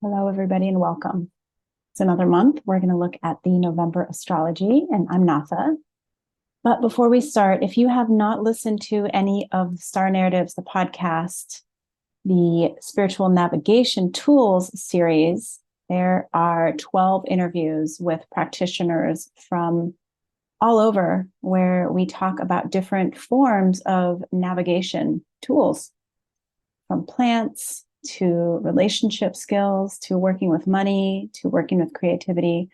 Hello, everybody, and welcome. It's another month. We're going to look at the November astrology, and I'm Natha. But before we start, if you have not listened to any of the Star Narratives, the podcast, the Spiritual Navigation Tools series, there are 12 interviews with practitioners from all over where we talk about different forms of navigation tools, from plants to relationship skills, to working with money, to working with creativity,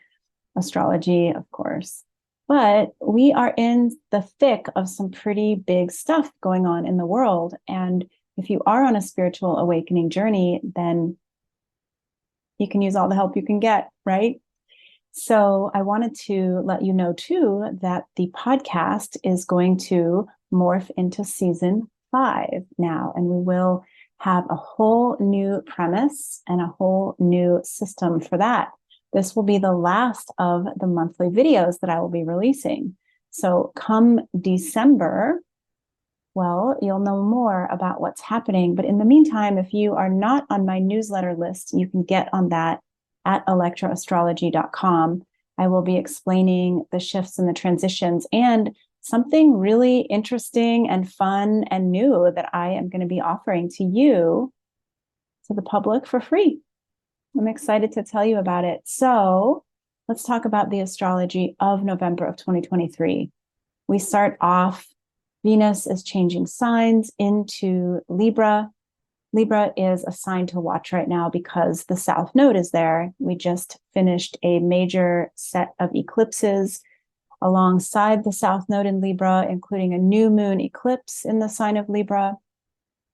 astrology, of course. But we are in the thick of some pretty big stuff going on in the world. And if you are on a spiritual awakening journey, then you can use all the help you can get, right? So I wanted to let you know too that the podcast is going to morph into season 5 now, and we will have a whole new premise and a whole new system for that. This will be the last of the monthly videos that I will be releasing. So come December, well, you'll know more about what's happening. But in the meantime, if you are not on my newsletter list, you can get on that at electroastrology.com. I will be explaining the shifts and the transitions and something really interesting and fun and new that I am going to be offering to you, to the public, for free. I'm excited to tell you about it. So let's talk about the astrology of November of 2023. We start off, Venus is changing signs into Libra. Libra is a sign to watch right now because the South Node is there. We just finished a major set of eclipses alongside the South Node in Libra, including a new moon eclipse in the sign of Libra.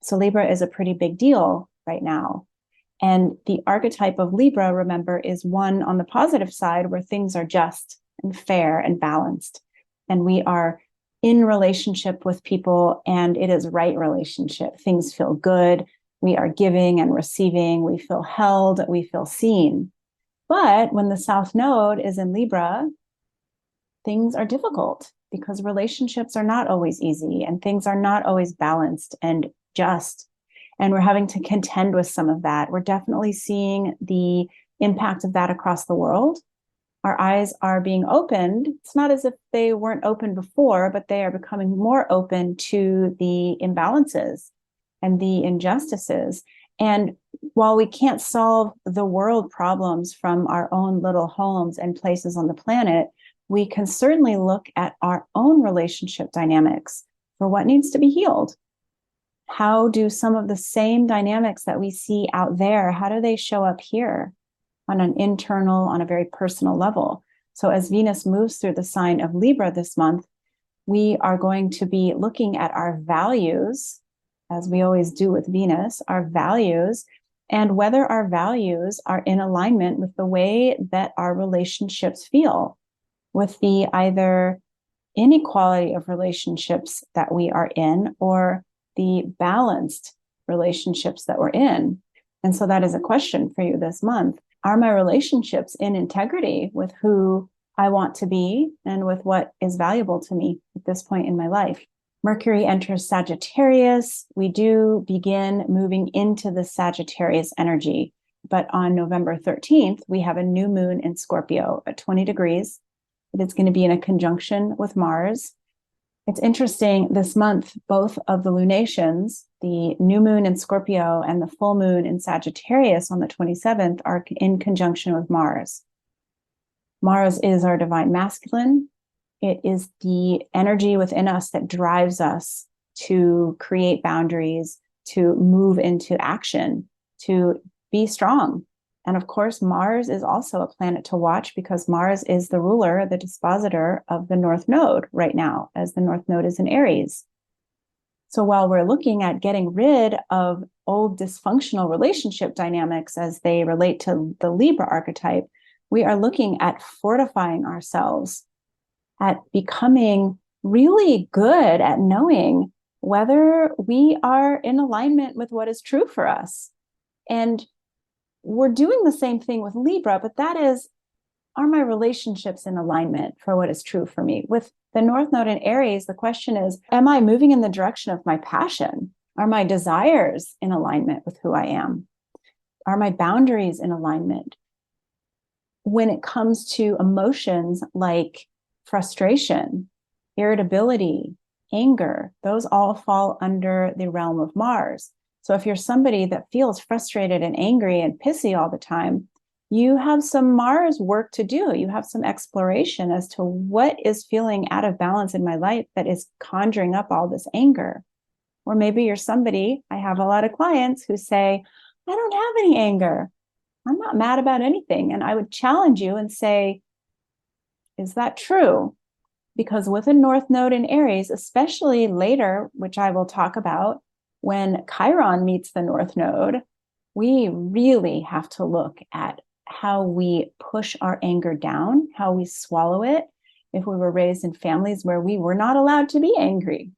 So Libra is a pretty big deal right now. And the archetype of Libra, remember, is one on the positive side where things are just and fair and balanced. And we are in relationship with people, and it is right relationship. Things feel good. We are giving and receiving. We feel held. We feel seen. But when the South Node is in Libra, things are difficult because relationships are not always easy and things are not always balanced and just. And we're having to contend with some of that. We're definitely seeing the impact of that across the world. Our eyes are being opened. It's not as if they weren't open before, but they are becoming more open to the imbalances and the injustices. And while we can't solve the world problems from our own little homes and places on the planet, we can certainly look at our own relationship dynamics for what needs to be healed. How do some of the same dynamics that we see out there, how do they show up here on an internal, on a very personal level? So as Venus moves through the sign of Libra this month, we are going to be looking at our values, as we always do with Venus, our values, and whether our values are in alignment with the way that our relationships feel, with the either inequality of relationships that we are in or the balanced relationships that we're in. And so that is a question for you this month. Are my relationships in integrity with who I want to be and with what is valuable to me at this point in my life? Mercury enters Sagittarius. We do begin moving into the Sagittarius energy. But on November 13th, we have a new moon in Scorpio at 20 degrees. It's going to be in a conjunction with Mars. It's interesting, this month, both of the lunations, the new moon in Scorpio and the full moon in Sagittarius on the 27th, are in conjunction with Mars. Mars is our divine masculine. It is the energy within us that drives us to create boundaries, to move into action, to be strong. And of course, Mars is also a planet to watch because Mars is the ruler, the dispositor of the North Node right now, as the North Node is in Aries. So while we're looking at getting rid of old dysfunctional relationship dynamics as they relate to the Libra archetype, we are looking at fortifying ourselves, at becoming really good at knowing whether we are in alignment with what is true for us. And we're doing the same thing with Libra, but that is, are my relationships in alignment for what is true for me? With the North Node in Aries, the question is, am I moving in the direction of my passion? Are my desires in alignment with who I am? Are my boundaries in alignment? When it comes to emotions like frustration, irritability, anger, those all fall under the realm of Mars. So if you're somebody that feels frustrated and angry and pissy all the time, you have some Mars work to do. You have some exploration as to what is feeling out of balance in my life that is conjuring up all this anger. Or maybe you're somebody, I have a lot of clients who say, I don't have any anger. I'm not mad about anything. And I would challenge you and say, is that true? Because with a North Node in Aries, especially later, which I will talk about, when Chiron meets the North Node, we really have to look at how we push our anger down, how we swallow it. If we were raised in families where we were not allowed to be angry,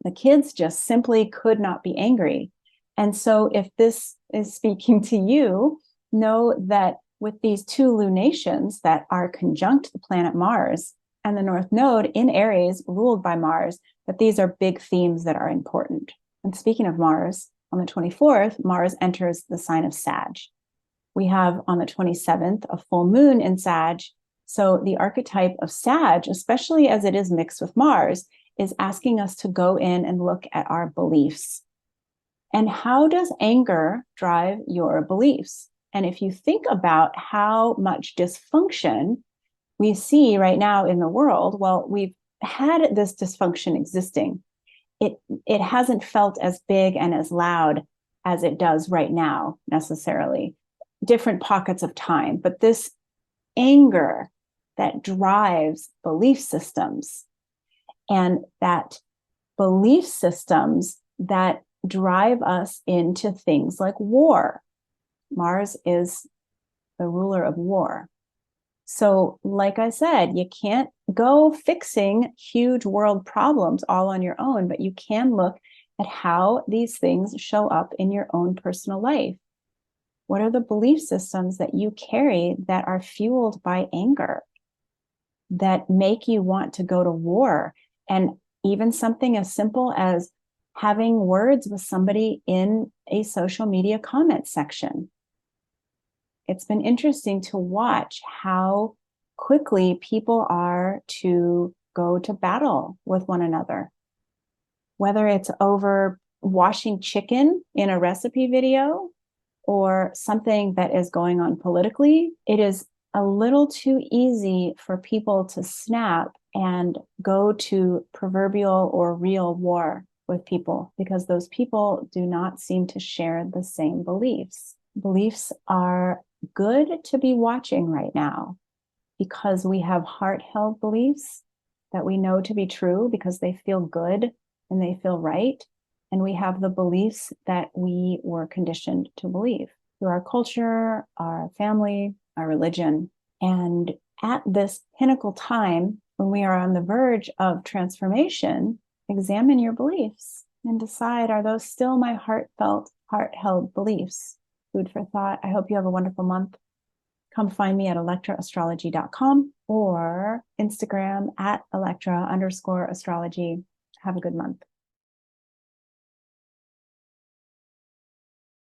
the kids just simply could not be angry. And so if this is speaking to you, know that with these two lunations that are conjunct the planet Mars and the North Node in Aries ruled by Mars, that these are big themes that are important. And speaking of Mars, on the 24th, Mars enters the sign of Sag. We have on the 27th a full moon in Sag. So the archetype of Sag, especially as it is mixed with Mars, is asking us to go in and look at our beliefs. And how does anger drive your beliefs? And if you think about how much dysfunction we see right now in the world, well, we've had this dysfunction existing. It hasn't felt as big and as loud as it does right now, necessarily. Different pockets of time, but this anger that drives belief systems, and that belief systems that drive us into things like war. Mars is the ruler of war. So, like I said, you can't go fixing huge world problems all on your own, but you can look at how these things show up in your own personal life. What are the belief systems that you carry that are fueled by anger, that make you want to go to war? And even something as simple as having words with somebody in a social media comment section. It's been interesting to watch how quickly people are to go to battle with one another. Whether it's over washing chicken in a recipe video or something that is going on politically, it is a little too easy for people to snap and go to proverbial or real war with people because those people do not seem to share the same beliefs. Beliefs are good to be watching right now because we have heart-held beliefs that we know to be true because they feel good and they feel right. And we have the beliefs that we were conditioned to believe through our culture, our family, our religion. And at this pinnacle time, when we are on the verge of transformation, examine your beliefs and decide, are those still my heartfelt, heart-held beliefs? Food for thought. I hope you have a wonderful month. Come find me at electraastrology.com or Instagram at Electra_astrology. Have a good month.